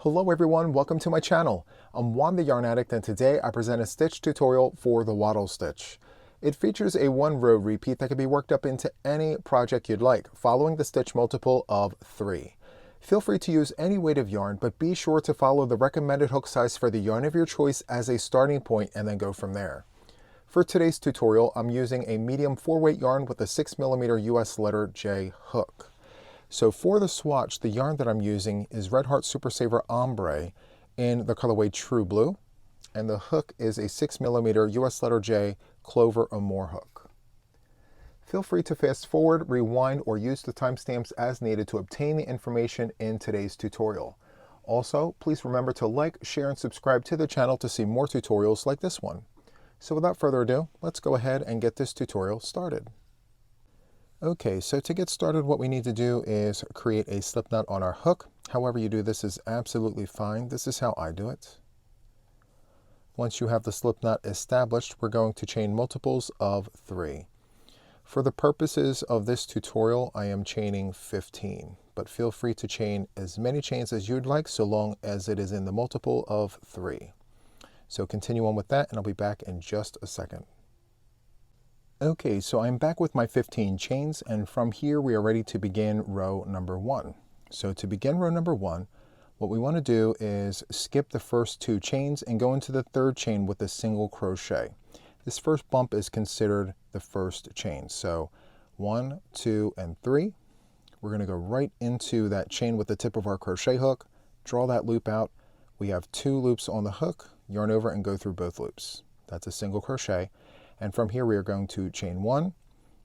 Hello everyone, welcome to my channel. I'm Juan the Yarn Addict, and today I present a stitch tutorial for the Wattle stitch. It features a 1-row repeat that can be worked up into any project you'd like, following the stitch multiple of 3. Feel free to use any weight of yarn, but be sure to follow the recommended hook size for the yarn of your choice as a starting point and then go from there. For today's tutorial, I'm using a medium 4-weight yarn with a 6mm US letter J hook. So for the swatch, the yarn that I'm using is Red Heart Super Saver Ombre in the colorway True Blue, and the hook is a 6mm US letter J Clover or More hook. Feel free to fast forward, rewind, or use the timestamps as needed to obtain the information in today's tutorial. Also, please remember to like, share, and subscribe to the channel to see more tutorials like this one. So without further ado, let's go ahead and get this tutorial started. Okay, so to get started, what we need to do is create a slip knot on our hook. However you do this is absolutely fine. This is how I do it. Once you have the slip knot established, we're going to chain multiples of 3. For the purposes of this tutorial, I am chaining 15, but feel free to chain as many chains as you'd like so long as it is in the multiple of 3. So continue on with that, and I'll be back in just a second. Okay, so I'm back with my 15 chains, and from here we are ready to begin row number 1. So to begin row number 1, what we want to do is skip the first 2 chains and go into the 3rd chain with a single crochet. This first bump is considered the first chain. So 1, 2, and 3. We're going to go right into that chain with the tip of our crochet hook, draw that loop out. We have 2 loops on the hook, yarn over and go through both loops. That's a single crochet. And from here we are going to chain 1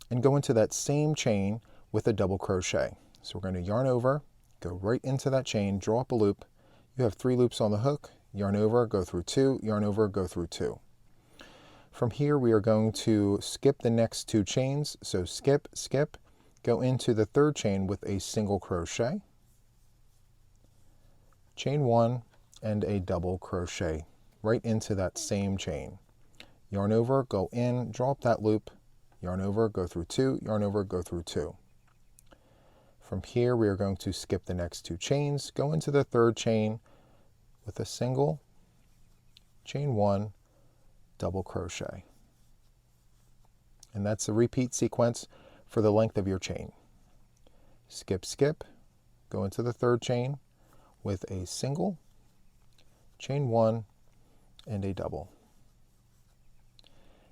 and go into that same chain with a double crochet. So we're going to yarn over, go right into that chain, draw up a loop. You have 3 loops on the hook, yarn over, go through 2, yarn over, go through 2. From here we are going to skip the next 2 chains. So skip, skip, go into the 3rd chain with a single crochet, chain 1, and a double crochet right into that same chain. Yarn over, go in, draw up that loop, yarn over, go through 2, yarn over, go through 2. From here we are going to skip the next 2 chains, go into the 3rd chain with a single, chain 1, double crochet. And that's the repeat sequence for the length of your chain. Skip, skip, go into the 3rd chain with a single, chain 1, and a double.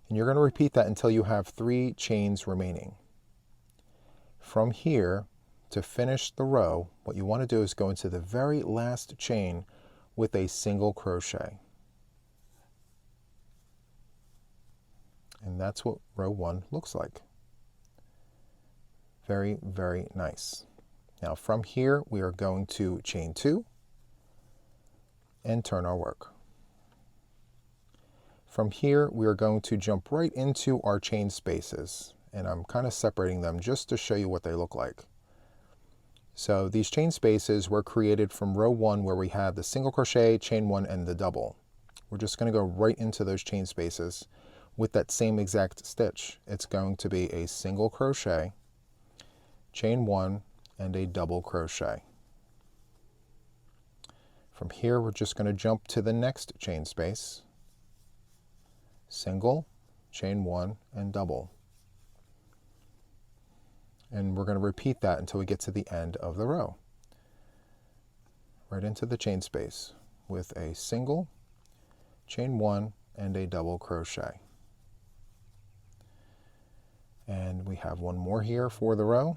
And you're going to repeat that until you have 3 chains remaining. From here, to finish the row, what you want to do is go into the very last chain with a single crochet. And that's what row 1 looks like. Very, very nice. Now from here, we are going to chain 2 and turn our work. From here, we are going to jump right into our chain spaces, and I'm kind of separating them just to show you what they look like. So these chain spaces were created from row 1 where we had the single crochet, chain 1, and the double. We're just going to go right into those chain spaces with that same exact stitch. It's going to be a single crochet, chain 1, and a double crochet. From here, we're just going to jump to the next chain space. Single, chain 1, and double. And we're going to repeat that until we get to the end of the row. Right into the chain space with a single, chain 1, and a double crochet. And we have one more here for the row.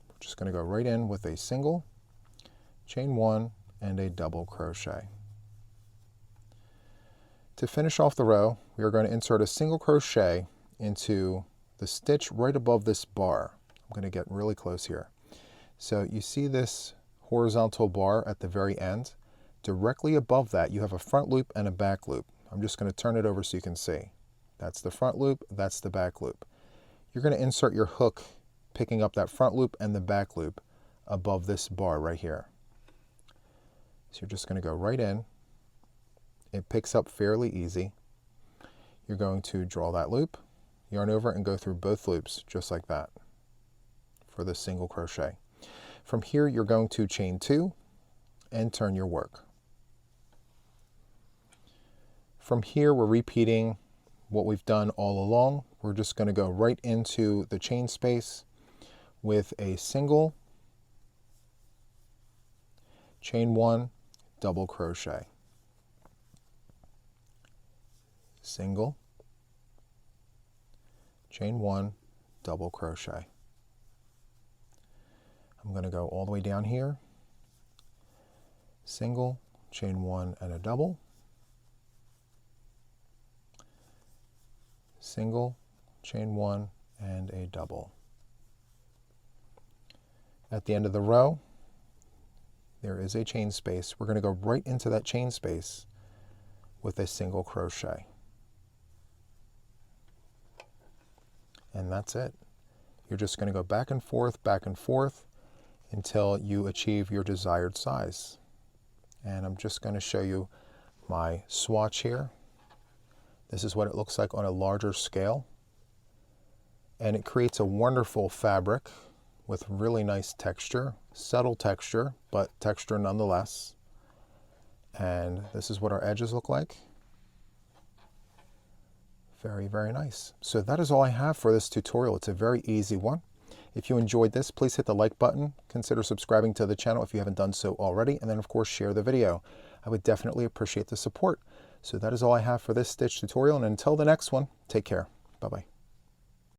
We're just going to go right in with a single, chain 1, and a double crochet. To finish off the row, we are going to insert a single crochet into the stitch right above this bar. I'm going to get really close here. So you see this horizontal bar at the very end? Directly above that, you have a front loop and a back loop. I'm just going to turn it over so you can see. That's the front loop, that's the back loop. You're going to insert your hook, picking up that front loop and the back loop above this bar right here. So you're just going to go right in. It picks up fairly easy. You're going to draw that loop, yarn over, and go through both loops just like that for the single crochet. From here, you're going to chain 2 and turn your work. From here, we're repeating what we've done all along. We're just going to go right into the chain space with a single, chain 1, double crochet, single, chain 1, double crochet. I'm going to go all the way down here, single, chain 1 and a double, single, chain 1 and a double. At the end of the row, there is a chain space. We're going to go right into that chain space with a single crochet. And that's it. You're just going to go back and forth until you achieve your desired size. And I'm just going to show you my swatch here. This is what it looks like on a larger scale. And it creates a wonderful fabric with really nice texture, subtle texture, but texture nonetheless. And this is what our edges look like. Very, very nice. So that is all I have for this tutorial. It's a very easy one. If you enjoyed this, please hit the like button. Consider subscribing to the channel if you haven't done so already. And then, of course, share the video. I would definitely appreciate the support. So that is all I have for this stitch tutorial. And until the next one, take care. Bye-bye.